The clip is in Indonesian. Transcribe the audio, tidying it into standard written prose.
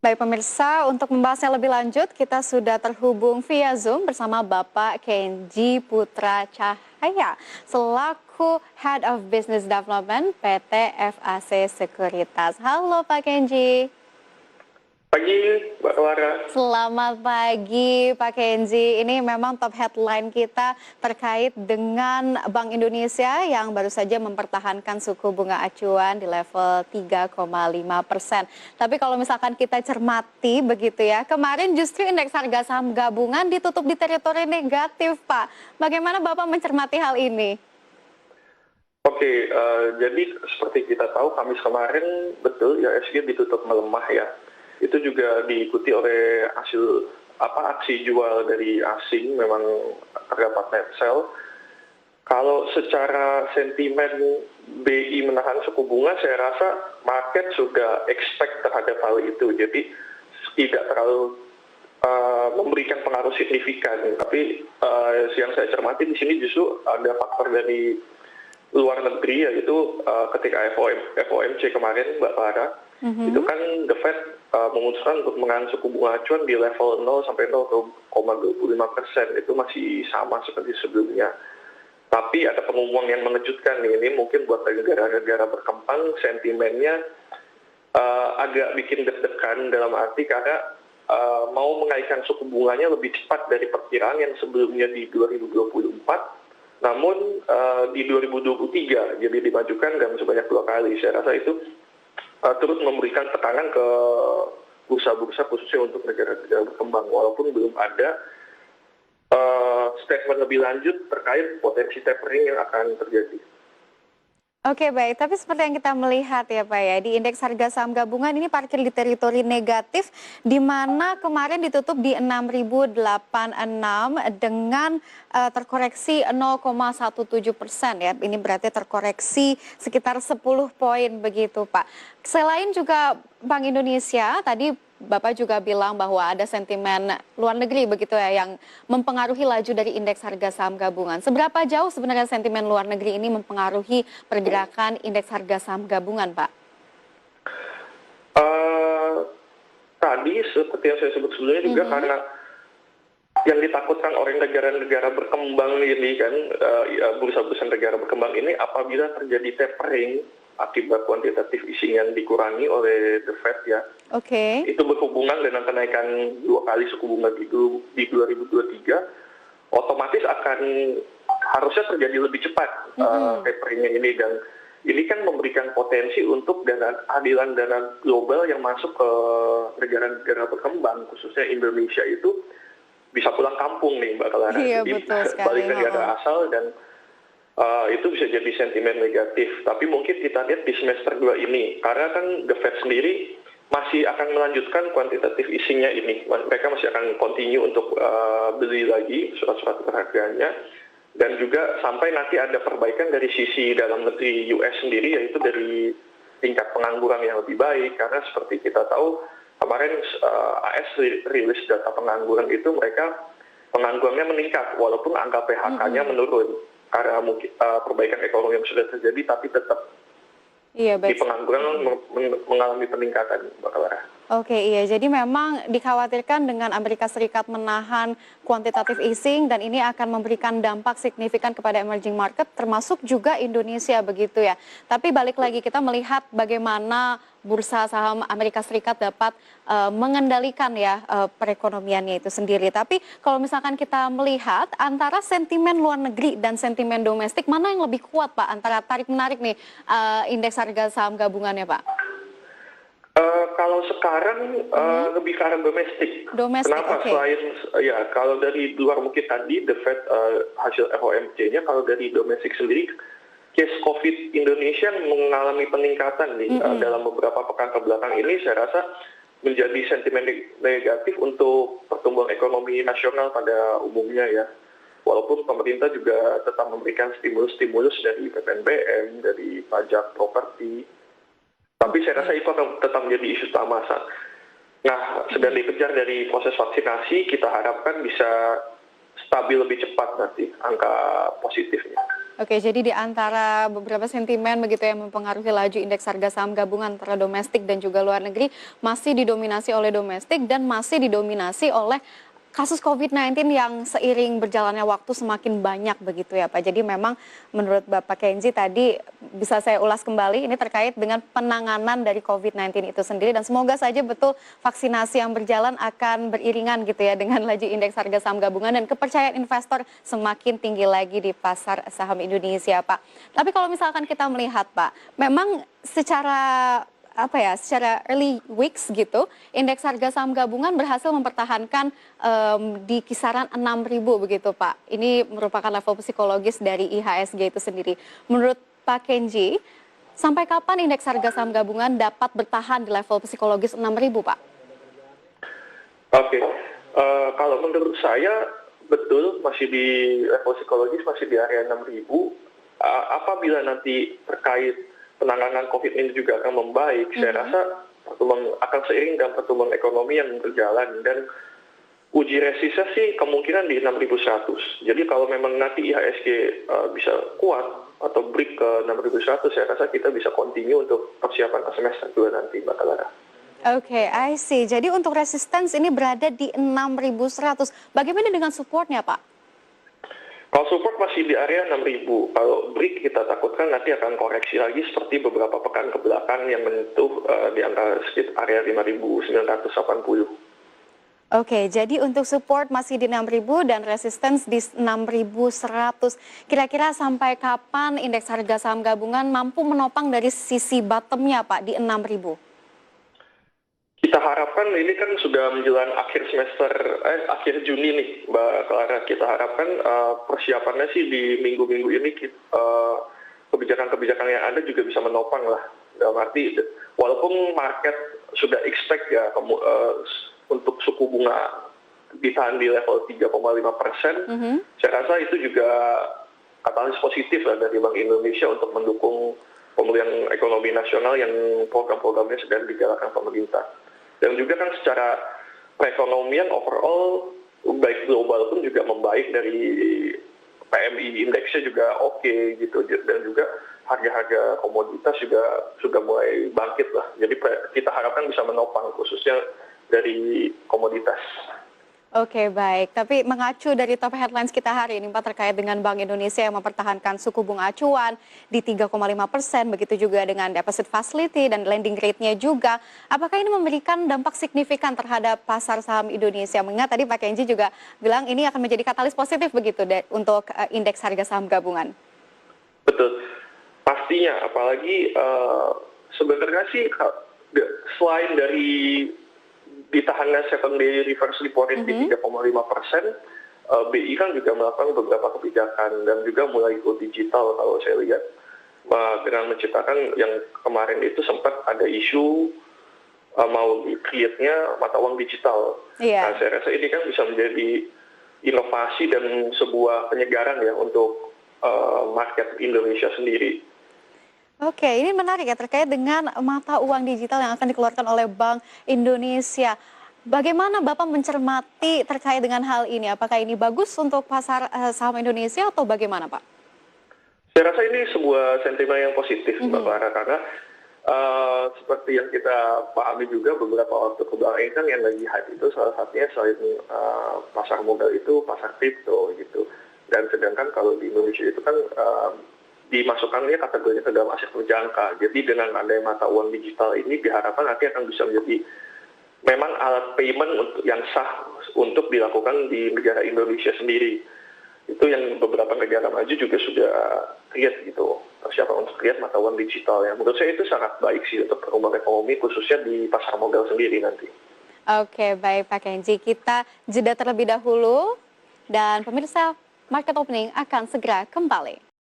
Baik pemirsa, untuk membahasnya lebih lanjut, kita sudah terhubung via Zoom bersama Bapak Kenji Putra Cahaya, selaku Head of Business Development PT FAC Sekuritas. Halo Pak Kenji. Pagi, Mbak Clara. Selamat pagi Pak Kenji. Ini memang top headline kita terkait dengan Bank Indonesia yang baru saja mempertahankan suku bunga acuan di level 3,5%. Tapi kalau misalkan kita cermati begitu ya, kemarin justru indeks harga saham gabungan ditutup di teritori negatif, Pak. Bagaimana Bapak mencermati hal ini? Oke, jadi seperti kita tahu Kamis kemarin betul IHSG ditutup melemah ya. Itu juga diikuti oleh hasil aksi jual dari asing, memang terdapat net sell. Kalau secara sentimen BI menahan suku bunga, saya rasa market sudah expect terhadap hal itu. Jadi tidak terlalu memberikan pengaruh signifikan. Tapi yang saya cermati di sini justru ada faktor dari luar negeri, yaitu ketika FOMC kemarin, Mbak Clara, itu kan The Fed memutuskan untuk menahan suku bunga acuan di level 0 sampai 0,25%. Itu masih sama seperti sebelumnya. Tapi ada pengumuman yang mengejutkan nih, ini mungkin buat negara-negara berkembang sentimennya agak bikin deg-degan, dalam arti karena mau menaikkan suku bunganya lebih cepat dari perkiraan yang sebelumnya di 2024, namun di 2023, jadi dimajukan dalam sebanyak 2 kali. Saya rasa itu terus memberikan tekanan ke bursa-bursa khususnya untuk negara-negara berkembang, walaupun belum ada statement lebih lanjut terkait potensi tapering yang akan terjadi. Oke baik, tapi seperti yang kita melihat ya Pak ya, di indeks harga saham gabungan ini parkir di teritori negatif, di mana kemarin ditutup di 6.086 dengan terkoreksi 0,17% ya. Ini berarti terkoreksi sekitar 10 poin begitu Pak. Selain juga Bank Indonesia, tadi Bapak juga bilang bahwa ada sentimen luar negeri begitu ya yang mempengaruhi laju dari indeks harga saham gabungan. Seberapa jauh sebenarnya sentimen luar negeri ini mempengaruhi pergerakan indeks harga saham gabungan, Pak? Tadi seperti yang saya sebut sebelumnya juga karena yang ditakutkan oleh negara-negara berkembang ini kan, bursa-bursa negara berkembang ini apabila terjadi tapering akibat kuantitatif easing yang dikurangi oleh The Fed ya. Oke. Itu berhubungan dengan kenaikan 2 kali suku bunga di 2023, otomatis akan harusnya terjadi lebih cepat taperingnya ini, dan ini kan memberikan potensi untuk aliran dana global yang masuk ke negara-negara berkembang, khususnya Indonesia itu bisa pulang kampung nih Mbak Clara. Iya, jadi betul sekali. balik ke negara asal, dan itu bisa jadi sentimen negatif. Tapi mungkin kita lihat di semester 2 ini, karena kan The Fed sendiri masih akan melanjutkan kuantitatif easing-nya ini. Mereka masih akan continue untuk beli lagi surat-surat berharganya, dan juga sampai nanti ada perbaikan dari sisi dalam negeri US sendiri, yaitu dari tingkat pengangguran yang lebih baik. Karena seperti kita tahu, kemarin AS rilis data pengangguran itu, mereka penganggurannya meningkat, walaupun angka PHK-nya menurun. Karena mungkin perbaikan ekonomi yang sudah terjadi, tapi tetap di pengangguran mengalami peningkatan, Mbak Clara. Oke, iya. Jadi memang dikhawatirkan dengan Amerika Serikat menahan quantitative easing dan ini akan memberikan dampak signifikan kepada emerging market, termasuk juga Indonesia begitu ya. Tapi balik lagi kita melihat bagaimana bursa saham Amerika Serikat dapat mengendalikan ya perekonomiannya itu sendiri. Tapi kalau misalkan kita melihat antara sentimen luar negeri dan sentimen domestik, mana yang lebih kuat Pak antara tarik-menarik nih indeks harga saham gabungannya Pak? Kalau sekarang lebih ke arah domestik. Kenapa? Okay. Selain ya, kalau dari luar mungkin tadi The Fed hasil FOMC-nya, kalau dari domestik sendiri, case COVID Indonesia mengalami peningkatan nih dalam beberapa pekan kebelakang ini. Saya rasa menjadi sentimen negatif untuk pertumbuhan ekonomi nasional pada umumnya ya. Walaupun pemerintah juga tetap memberikan stimulus-stimulus dari PPNBM, dari pajak properti. Tapi saya rasa itu akan tetap menjadi isu utama. Nah, sedang dikejar dari proses vaksinasi, kita harapkan bisa stabil lebih cepat nanti angka positifnya. Oke, jadi di antara beberapa sentimen begitu yang mempengaruhi laju indeks harga saham gabungan antara domestik dan juga luar negeri masih didominasi oleh domestik dan masih didominasi oleh kasus COVID-19 yang seiring berjalannya waktu semakin banyak begitu ya Pak. Jadi memang menurut Bapak Kenzi tadi bisa saya ulas kembali ini terkait dengan penanganan dari COVID-19 itu sendiri dan semoga saja betul vaksinasi yang berjalan akan beriringan gitu ya dengan laju indeks harga saham gabungan dan kepercayaan investor semakin tinggi lagi di pasar saham Indonesia Pak. Tapi kalau misalkan kita melihat Pak, memang secara early weeks gitu, indeks harga saham gabungan berhasil mempertahankan di kisaran 6.000 begitu Pak. Ini merupakan level psikologis dari IHSG itu sendiri. Menurut Pak Kenji, sampai kapan indeks harga saham gabungan dapat bertahan di level psikologis 6.000 Pak? Oke, kalau menurut saya betul masih di level psikologis, masih di area 6.000. Apabila nanti terkait penanganan COVID ini juga akan membaik, saya rasa akan seiring dengan pertumbuhan ekonomi yang berjalan dan uji resistnya sih kemungkinan di 6.100. Jadi kalau memang nanti IHSG bisa kuat atau break ke 6.100, saya rasa kita bisa continue untuk persiapan semester 2 nanti, Mbak Clara. Oke, I see. Jadi untuk resistance ini berada di 6.100. Bagaimana dengan supportnya, Pak? Kalau support masih di area 6.000, kalau break kita takutkan nanti akan koreksi lagi seperti beberapa pekan ke belakang yang menyentuh di angka sekitar area 5.980. Oke, jadi untuk support masih di 6.000 dan resistance di 6.100. Kira-kira sampai kapan indeks harga saham gabungan mampu menopang dari sisi bottomnya, Pak, di 6.000? Kita harapkan ini kan sudah menjelang akhir akhir Juni nih, Mbak Clara. Kita harapkan persiapannya sih di minggu-minggu ini kebijakan-kebijakan yang ada juga bisa menopang lah. Dalam arti, walaupun market sudah expect ya untuk suku bunga ditahan di level 3,5%, saya rasa itu juga katalis positif lah dari Bank Indonesia untuk mendukung pemulihan ekonomi nasional yang program-programnya sedang dijalankan pemerintah. Dan juga kan secara perekonomian overall baik global pun juga membaik, dari PMI indeksnya juga oke gitu, dan juga harga-harga komoditas juga sudah mulai bangkit lah. Jadi kita harapkan bisa menopang khususnya dari komoditas. Oke, baik. Tapi mengacu dari top headlines kita hari ini, Pak, terkait dengan Bank Indonesia yang mempertahankan suku bunga acuan di 3,5%, begitu juga dengan deposit facility dan lending rate-nya juga. Apakah ini memberikan dampak signifikan terhadap pasar saham Indonesia? Mengingat tadi Pak Kenji juga bilang ini akan menjadi katalis positif begitu untuk indeks harga saham gabungan. Betul, pastinya. Apalagi sebenarnya sih selain dari ditahannya secondary reverse repo rate di 3,5%, BI kan juga melakukan beberapa kebijakan dan juga mulai go digital kalau saya lihat. Dengan menciptakan yang kemarin itu sempat ada isu mau create-nya mata uang digital. Iya. Nah, saya rasa ini kan bisa menjadi inovasi dan sebuah penyegaran ya untuk market Indonesia sendiri. Oke, ini menarik ya terkait dengan mata uang digital yang akan dikeluarkan oleh Bank Indonesia. Bagaimana Bapak mencermati terkait dengan hal ini? Apakah ini bagus untuk pasar saham Indonesia atau bagaimana, Pak? Saya rasa ini sebuah sentimen yang positif, Mbak Clara, karena seperti yang kita pahami juga beberapa waktu kebelakang kan yang lagi hype itu salah satunya selain pasar modal itu pasar kripto gitu. Dan sedangkan kalau di Indonesia itu kan dimasukkannya kategorinya ke dalam aset berjangka. Jadi dengan adanya mata uang digital ini diharapkan nanti akan bisa menjadi memang alat payment yang sah untuk dilakukan di negara Indonesia sendiri. Itu yang beberapa negara maju juga sudah create gitu, persiapan untuk create mata uang digital. Yang menurut saya itu sangat baik sih untuk perkembangan ekonomi khususnya di pasar modal sendiri nanti. Oke, baik Pak Kenji. Kita jeda terlebih dahulu dan pemirsa, market opening akan segera kembali.